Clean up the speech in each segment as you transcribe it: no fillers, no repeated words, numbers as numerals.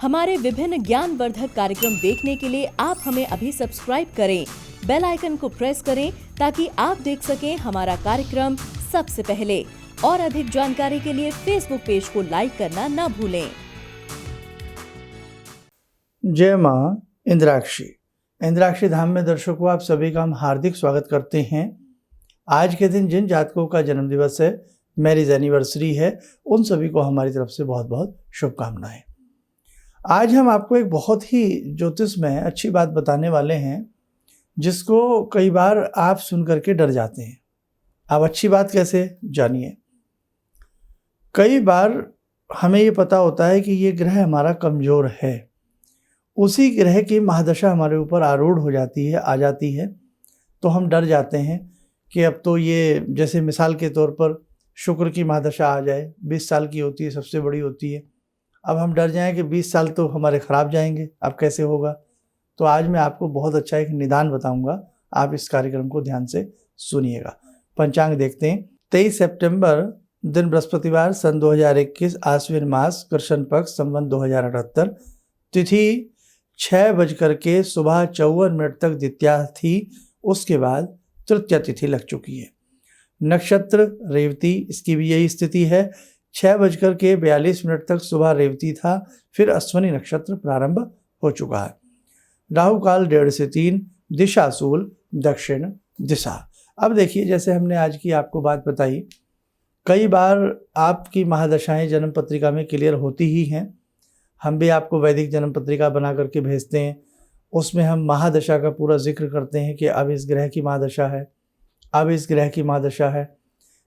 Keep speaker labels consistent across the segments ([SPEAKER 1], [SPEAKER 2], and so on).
[SPEAKER 1] हमारे विभिन्न ज्ञानवर्धक कार्यक्रम देखने के लिए आप हमें अभी सब्सक्राइब करें, बेल आइकन को प्रेस करें ताकि आप देख सकें हमारा कार्यक्रम सबसे पहले। और अधिक जानकारी के लिए फेसबुक पेज को लाइक करना न भूलें।
[SPEAKER 2] जय माँ इंद्राक्षी धाम में दर्शकों, आप सभी का हम हार्दिक स्वागत करते हैं। आज के दिन जिन जातकों का जन्मदिवस है, मैरिज एनिवर्सरी है, उन सभी को हमारी तरफ से बहुत बहुत शुभकामनाएं। आज हम आपको एक बहुत ही ज्योतिषमय अच्छी बात बताने वाले हैं, जिसको कई बार आप सुन करके डर जाते हैं। अब अच्छी बात कैसे जानिए। कई बार हमें ये पता होता है कि ये ग्रह हमारा कमज़ोर है, उसी ग्रह की महादशा हमारे ऊपर आरूढ़ हो जाती है, आ जाती है, तो हम डर जाते हैं कि अब तो ये, जैसे मिसाल के तौर पर शुक्र की महादशा आ जाए, 20 साल की होती है, सबसे बड़ी होती है। अब हम डर जाएं कि 20 साल तो हमारे ख़राब जाएंगे, अब कैसे होगा। तो आज मैं आपको बहुत अच्छा एक निदान बताऊंगा, आप इस कार्यक्रम को ध्यान से सुनिएगा। पंचांग देखते हैं। 23 सितंबर दिन बृहस्पतिवार, सन 2021, आश्विन मास, कृष्ण पक्ष, संवत 2078, तिथि 6:54 तक द्वितीया थी। उसके बाद तृतीया तिथि लग चुकी है। नक्षत्र रेवती, इसकी भी यही स्थिति है। 6:42 तक सुबह रेवती था, फिर अश्विनी नक्षत्र प्रारंभ हो चुका है। राहु काल 1:30 से 3, दिशा शूल दक्षिण दिशा। अब देखिए, जैसे हमने आज की आपको बात बताई, कई बार आपकी महादशाएं जन्म पत्रिका में क्लियर होती ही हैं। हम भी आपको वैदिक जन्म पत्रिका बना करके भेजते हैं। उसमें हम महादशा का पूरा जिक्र करते हैं कि अब इस ग्रह की महादशा है, अब इस ग्रह की महादशा है।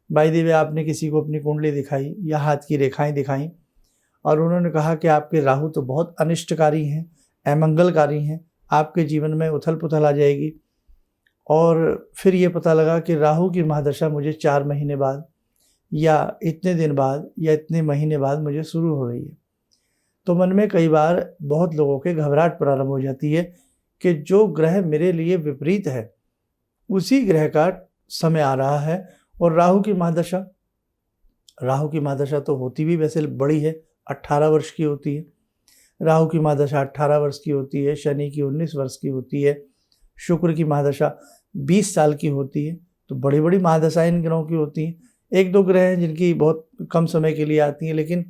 [SPEAKER 2] बाय द वे, आपने किसी को अपनी कुंडली दिखाई या हाथ की रेखाएं दिखाई और उन्होंने कहा कि आपके राहु तो बहुत अनिष्टकारी हैं, अमंगलकारी हैं, आपके जीवन में उथल पुथल आ जाएगी। और फिर ये पता लगा कि राहु की महादशा मुझे 4 महीने बाद या इतने दिन बाद या इतने महीने बाद मुझे शुरू हो रही है। तो मन में कई बार बहुत लोगों के घबराहट प्रारंभ हो जाती है कि जो ग्रह मेरे लिए विपरीत है, उसी ग्रह का समय आ रहा है। और राहु की महादशा तो होती भी वैसे बड़ी है, 18 वर्ष की होती है। राहु की महादशा 18 वर्ष की होती है, शनि की 19 वर्ष की होती है, शुक्र की महादशा 20 साल की होती है। तो बड़ी बड़ी महादशाएं इन ग्रहों की होती हैं। 1-2 ग्रह हैं जिनकी बहुत कम समय के लिए आती हैं, लेकिन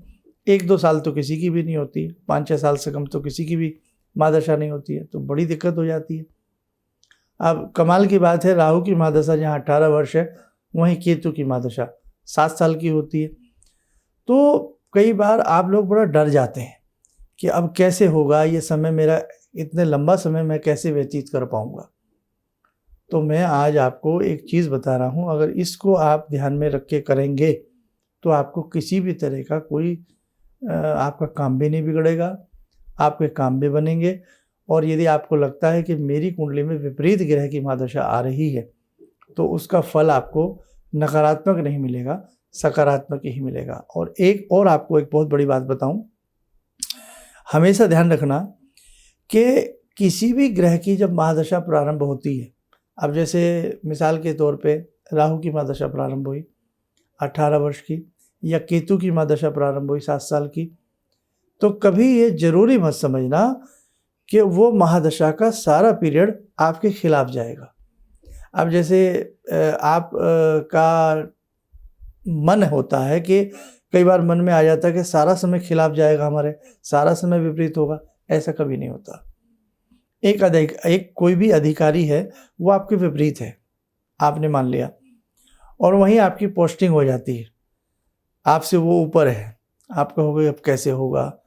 [SPEAKER 2] 1-2 साल तो किसी की भी नहीं होती, 5-6 साल से कम तो किसी की भी महादशा नहीं होती है। तो बड़ी दिक्कत हो जाती है। अब कमाल की बात है, राहु की महादशा जहाँ 18 वर्ष है, वहीं केतु की महादशा 7 साल की होती है। तो कई बार आप लोग बड़ा डर जाते हैं कि अब कैसे होगा ये समय, मेरा इतने लंबा समय मैं कैसे व्यतीत कर पाऊंगा। तो मैं आज आपको एक चीज़ बता रहा हूँ, अगर इसको आप ध्यान में रख के करेंगे तो आपको किसी भी तरह का कोई आपका काम भी नहीं बिगड़ेगा, आपके काम भी बनेंगे। और यदि आपको लगता है कि मेरी कुंडली में विपरीत ग्रह की महादशा आ रही है, तो उसका फल आपको नकारात्मक नहीं मिलेगा, सकारात्मक ही मिलेगा। और एक और आपको एक बहुत बड़ी बात बताऊं, हमेशा ध्यान रखना कि किसी भी ग्रह की जब महादशा प्रारंभ होती है, अब जैसे मिसाल के तौर पे राहु की महादशा प्रारंभ हुई 18 वर्ष की, या केतु की महादशा प्रारंभ हुई 7 साल की, तो कभी ये जरूरी मत समझना कि वो महादशा का सारा पीरियड आपके खिलाफ जाएगा। अब जैसे आप का मन होता है कि कई बार मन में आ जाता है कि सारा समय खिलाफ जाएगा हमारे, सारा समय विपरीत होगा। ऐसा कभी नहीं होता। एक कोई भी अधिकारी है, वो आपके विपरीत है, आपने मान लिया, और वहीं आपकी पोस्टिंग हो जाती है, आपसे वो ऊपर है। आप कहोगे अब कैसे होगा,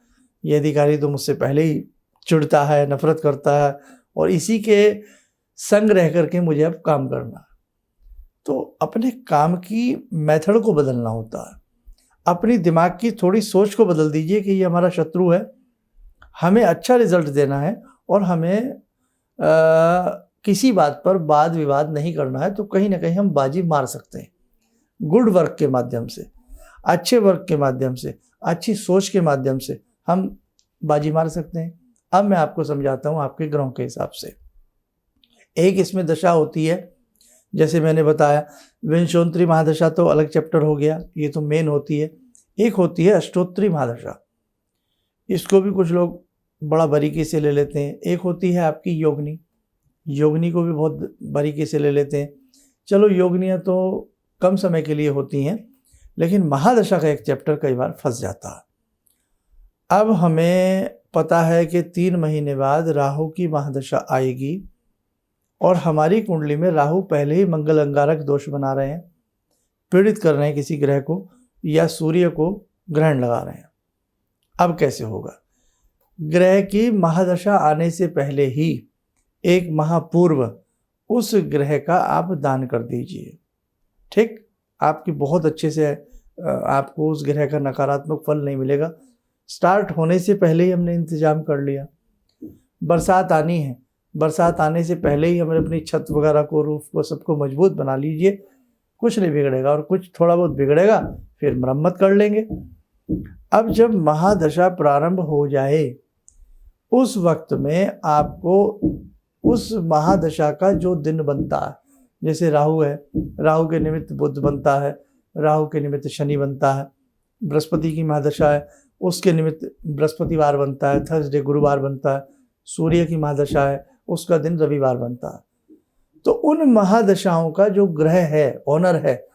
[SPEAKER 2] ये अधिकारी तो मुझसे पहले ही चिढ़ता है, नफरत करता है, और इसी के संग रह करके मुझे अब काम करना है। तो अपने काम की मेथड को बदलना होता है, अपनी दिमाग की थोड़ी सोच को बदल दीजिए कि ये हमारा शत्रु है, हमें अच्छा रिजल्ट देना है और हमें किसी बात पर वाद विवाद नहीं करना है। तो कहीं ना कहीं हम बाजी मार सकते हैं, गुड वर्क के माध्यम से, अच्छे वर्क के माध्यम से, अच्छी सोच के माध्यम से हम बाजी मार सकते हैं। अब मैं आपको समझाता हूँ आपके ग्रहों के हिसाब से। एक इसमें दशा होती है, जैसे मैंने बताया, विंशोत्तरी महादशा तो अलग चैप्टर हो गया, ये तो मेन होती है। एक होती है अष्टोत्तरी महादशा, इसको भी कुछ लोग बड़ा बारीकी से ले लेते हैं। एक होती है आपकी योगिनी, योगिनी को भी बहुत बारीकी से ले लेते हैं। चलो योगिनियाँ तो कम समय के लिए होती हैं, लेकिन महादशा का एक चैप्टर कई बार फंस जाता है। अब हमें पता है कि 3 महीने बाद राहु की महादशा आएगी और हमारी कुंडली में राहु पहले ही मंगल अंगारक दोष बना रहे हैं, पीड़ित कर रहे हैं किसी ग्रह को, या सूर्य को ग्रहण लगा रहे हैं। अब कैसे होगा? ग्रह की महादशा आने से पहले ही 1 माह पूर्व उस ग्रह का आप दान कर दीजिए। ठीक, आपकी बहुत अच्छे से आपको उस ग्रह का नकारात्मक फल नहीं मिलेगा। स्टार्ट होने से पहले ही हमने इंतजाम कर लिया। बरसात आनी है, बरसात आने से पहले ही हमने अपनी छत वगैरह को, रूफ को, सबको मजबूत बना लीजिए। कुछ नहीं बिगड़ेगा, और कुछ थोड़ा बहुत बिगड़ेगा फिर मरम्मत कर लेंगे। अब जब महादशा प्रारंभ हो जाए उस वक्त में आपको उस महादशा का जो दिन बनता है, जैसे राहु है, राहु के निमित्त बुध बनता है, राहु के निमित्त शनि बनता है, बृहस्पति की महादशा है उसके निमित्त बृहस्पतिवार बनता है, थर्सडे गुरुवार बनता है, सूर्य की महादशा है उसका दिन रविवार बनता है। तो उन महादशाओं का जो ग्रह है, ऑनर है,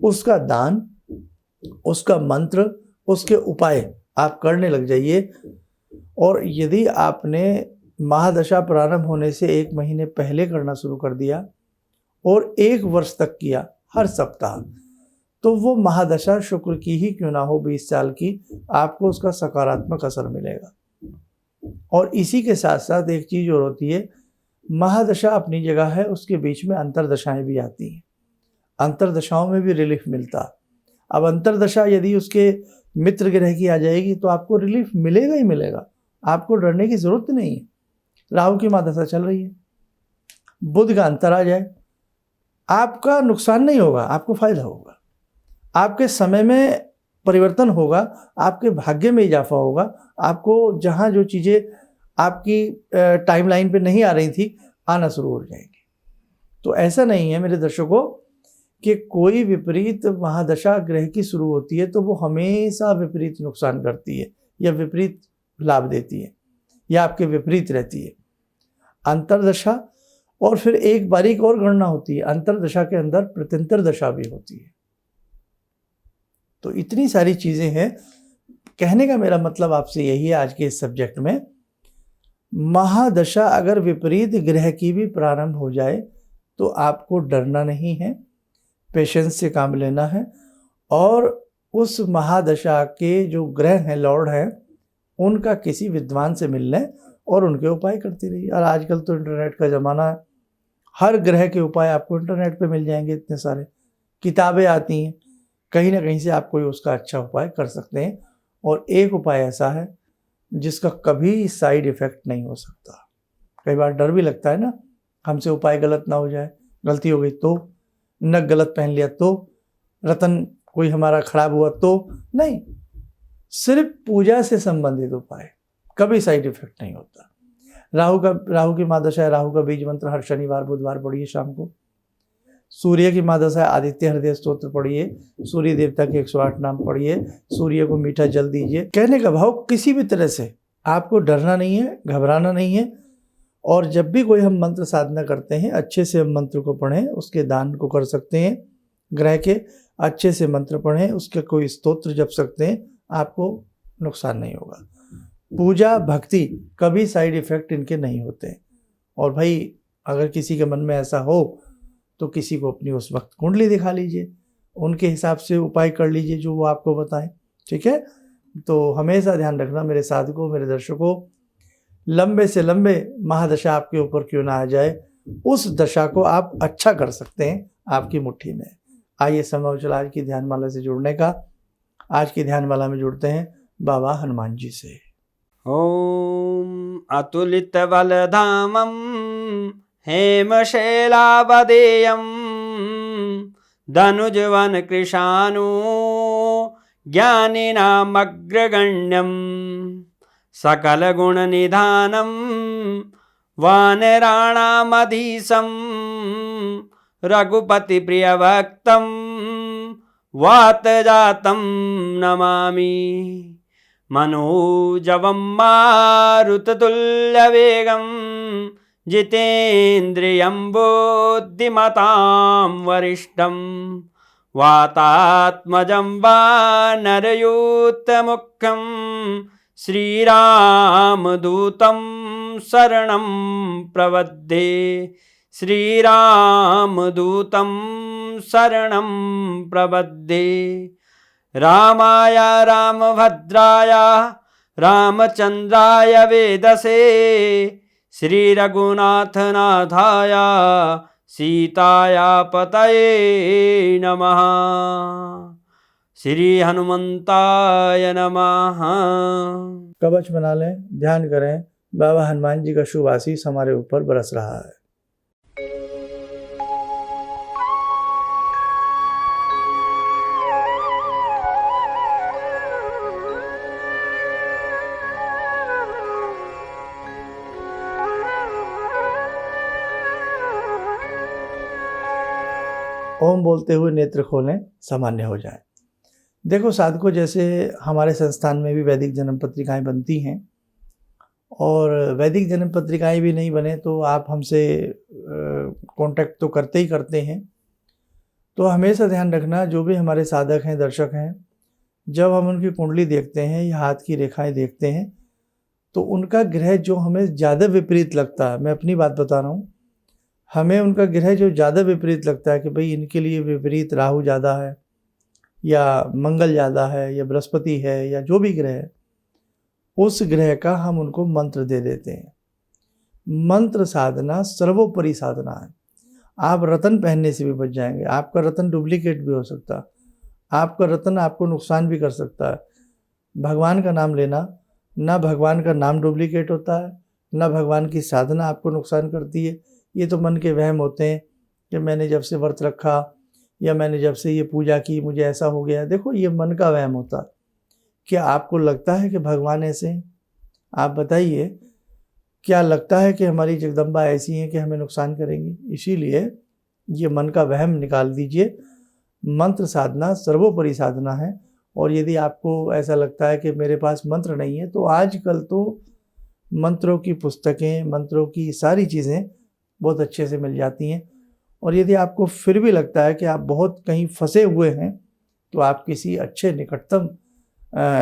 [SPEAKER 2] उसका दान, उसका मंत्र, उसके उपाय आप करने लग जाइए। और यदि आपने महादशा प्रारंभ होने से 1 महीने पहले करना शुरू कर दिया और 1 वर्ष तक किया हर सप्ताह, तो वो महादशा शुक्र की ही क्यों ना हो 20 साल की, आपको उसका सकारात्मक असर मिलेगा। और इसी के साथ साथ एक चीज़ और होती है, महादशा अपनी जगह है, उसके बीच में अंतरदशाएं भी आती हैं। अंतरदशाओं में भी रिलीफ मिलता। अब अंतरदशा यदि उसके मित्र ग्रह की आ जाएगी तो आपको रिलीफ मिलेगा ही मिलेगा, आपको डरने की जरूरत नहीं है। राहु की महादशा चल रही है, बुध का अंतर आ जाए, आपका नुकसान नहीं होगा, आपको फायदा होगा, आपके समय में परिवर्तन होगा, आपके भाग्य में इजाफा होगा। आपको जहाँ जो चीज़ें आपकी टाइमलाइन पे नहीं आ रही थी, आना शुरू हो जाएंगी। तो ऐसा नहीं है मेरे दर्शकों कि कोई विपरीत महादशा ग्रह की शुरू होती है तो वो हमेशा विपरीत नुकसान करती है या विपरीत लाभ देती है या आपके विपरीत रहती है। अंतरदशा और फिर एक बारीक और गणना होती है, अंतरदशा के अंदर प्रत्यंतर दशा भी होती है। तो इतनी सारी चीज़ें हैं। कहने का मेरा मतलब आपसे यही है आज के इस सब्जेक्ट में, महादशा अगर विपरीत ग्रह की भी प्रारंभ हो जाए तो आपको डरना नहीं है, पेशेंस से काम लेना है, और उस महादशा के जो ग्रह हैं, लॉर्ड हैं, उनका किसी विद्वान से मिलने और उनके उपाय करती रहिए। और आजकल तो इंटरनेट का ज़माना है, हर ग्रह के उपाय आपको इंटरनेट पे मिल जाएंगे, इतने सारे किताबें आती हैं, कहीं ना कहीं से आप कोई उसका अच्छा उपाय कर सकते हैं। और एक उपाय ऐसा है जिसका कभी साइड इफ़ेक्ट नहीं हो सकता। कई बार डर भी लगता है ना, हमसे उपाय गलत ना हो जाए, गलती हो गई तो, नग गलत पहन लिया तो, रतन कोई हमारा खराब हुआ तो, नहीं, सिर्फ पूजा से संबंधित उपाय, कभी साइड इफेक्ट नहीं होता। राहु की महादशा है, राहु का बीज मंत्र हर शनिवार बुधवार पढ़िए शाम को। सूर्य की महादशा है, आदित्य हृदय स्तोत्र पढ़िए, सूर्य देवता के 108 नाम पढ़िए, सूर्य को मीठा जल दीजिए। कहने का भाव, किसी भी तरह से आपको डरना नहीं है, घबराना नहीं है। और जब भी कोई हम मंत्र साधना करते हैं, अच्छे से हम मंत्र को पढ़ें, उसके दान को कर सकते हैं, ग्रह के अच्छे से मंत्र पढ़ें, उसके कोई स्तोत्र जप सकते हैं, आपको नुकसान नहीं होगा। पूजा भक्ति कभी साइड इफ़ेक्ट इनके नहीं होते। और भाई अगर किसी के मन में ऐसा हो तो किसी को अपनी उस वक्त कुंडली दिखा लीजिए, उनके हिसाब से उपाय कर लीजिए जो वो आपको बताएं, ठीक है। तो हमेशा ध्यान रखना मेरे साधकों, मेरे दर्शकों, लंबे से लंबे महादशा आपके ऊपर क्यों ना आ जाए, उस दशा को आप अच्छा कर सकते हैं आपकी मुट्ठी में। आइए समय चला आज की ध्यानमाला से जुड़ने का। आज की ध्यानमाला में जुड़ते हैं बाबा हनुमान जी से।
[SPEAKER 3] ओम अतुलित बलधामं हेमशैलावदेयं धनुजवन कृशानु ज्ञानिनामग्रगण्यं सकल गुण निधानं वानराणामधीशं रघुपति प्रियभक्तं वातजातं नमामि। मनोजवं मारुततुल्यवेगं जितेन्द्रियं बुद्धिमतां वरिष्ठं वातात्मजं वानरयूथमुख्यं श्रीरामदूतं शरणं प्रपद्ये श्रीरामदूतं शरणं प्रपद्ये। रामाय रामभद्राय रामचन्द्राय वेदसे श्रीरघुनाथनाथाय सीताया पतये नमः। श्री हनुमंताय नमः।
[SPEAKER 2] कवच बना लें, ध्यान करें, बाबा हनुमान जी का शुभ आशीष हमारे ऊपर बरस रहा है। ओम बोलते हुए नेत्र खोलें, सामान्य हो जाए। देखो साधकों, जैसे हमारे संस्थान में भी वैदिक जन्म पत्रिकाएं बनती हैं, और वैदिक जन्म पत्रिकाएं भी नहीं बने तो आप हमसे कांटेक्ट तो करते ही करते हैं। तो हमेशा ध्यान रखना, जो भी हमारे साधक हैं, दर्शक हैं, जब हम उनकी कुंडली देखते हैं या हाथ की रेखाएं देखते हैं तो उनका ग्रह जो हमें ज़्यादा विपरीत लगता है, मैं अपनी बात बता रहा हूँ, हमें उनका ग्रह जो ज़्यादा विपरीत लगता है कि भाई इनके लिए विपरीत राहु ज़्यादा है या मंगल ज़्यादा है या बृहस्पति है या जो भी ग्रह है, उस ग्रह का हम उनको मंत्र दे देते हैं। मंत्र साधना सर्वोपरि साधना है। आप रतन पहनने से भी बच जाएंगे। आपका रतन डुप्लीकेट भी हो सकता है, आपका रतन आपको नुकसान भी कर सकता है। भगवान का नाम लेना, ना भगवान का नाम डुप्लीकेट होता है, ना भगवान की साधना आपको नुकसान करती है। ये तो मन के वहम होते हैं कि मैंने जब से व्रत रखा या मैंने जब से ये पूजा की मुझे ऐसा हो गया। देखो, ये मन का वहम होता है। क्या आपको लगता है कि भगवान ऐसे हैं? आप बताइए, क्या लगता है कि हमारी जगदम्बा ऐसी हैं कि हमें नुकसान करेंगी? इसीलिए ये मन का वहम निकाल दीजिए। मंत्र साधना सर्वोपरि साधना है। और यदि आपको ऐसा लगता है कि मेरे पास मंत्र नहीं है, तो आजकल तो मंत्रों की पुस्तकें, मंत्रों की सारी चीज़ें बहुत अच्छे से मिल जाती हैं। और यदि आपको फिर भी लगता है कि आप बहुत कहीं फंसे हुए हैं, तो आप किसी अच्छे निकटतम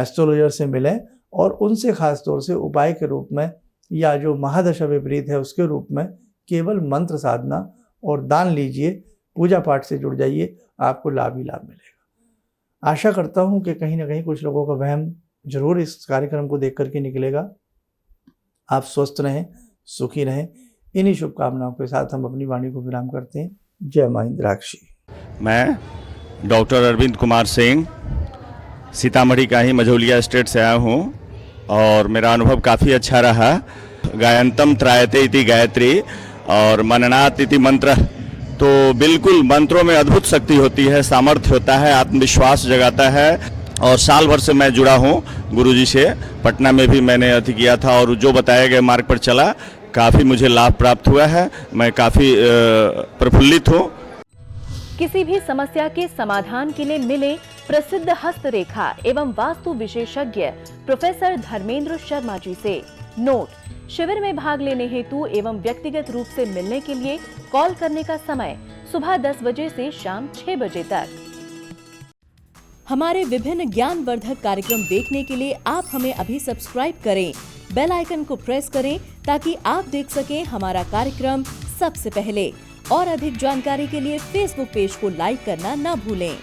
[SPEAKER 2] एस्ट्रोलॉजर से मिलें और उनसे ख़ास तौर से उपाय के रूप में या जो महादशा विपरीत है उसके रूप में केवल मंत्र साधना और दान लीजिए, पूजा पाठ से जुड़ जाइए, आपको लाभ ही लाभ मिलेगा। आशा करता हूँ कि कहीं ना कहीं कुछ लोगों का वहम जरूर इस कार्यक्रम को देख करके निकलेगा। आप स्वस्थ रहें, सुखी रहें। इन्हीं शुभकामनाओं के साथ हम अपनी वाणी को विराम करते हैं। जय मां इंद्राक्षी।
[SPEAKER 4] मैं डॉक्टर अरविंद कुमार सिंह सीतामढ़ी का ही मझौलिया स्टेट से आया हूँ और मेरा अनुभव काफ़ी अच्छा रहा। गायंतम त्रायते इति गायत्री और मननात इति मंत्र, तो बिल्कुल मंत्रों में अद्भुत शक्ति होती है, सामर्थ्य होता है, आत्मविश्वास जगाता है। और साल भर से मैं जुड़ा हूँ गुरुजी से। पटना में भी मैंने अति किया था और जो बताए गए मार्ग पर चला, काफ़ी मुझे लाभ प्राप्त हुआ है। मैं काफ़ी प्रफुल्लित हूँ।
[SPEAKER 1] किसी भी समस्या के समाधान के लिए मिले प्रसिद्ध हस्तरेखा एवं वास्तु विशेषज्ञ प्रोफेसर धर्मेंद्र शर्मा जी से। नोट: शिविर में भाग लेने हेतु एवं व्यक्तिगत रूप से मिलने के लिए कॉल करने का समय सुबह 10 बजे से शाम 6 बजे तक। हमारे विभिन्न ज्ञानवर्धक कार्यक्रम देखने के लिए आप हमें अभी सब्सक्राइब करें, बेल आइकन को प्रेस करें ताकि आप देख सकें हमारा कार्यक्रम सबसे पहले। और अधिक जानकारी के लिए फेसबुक पेज को लाइक करना न भूलें।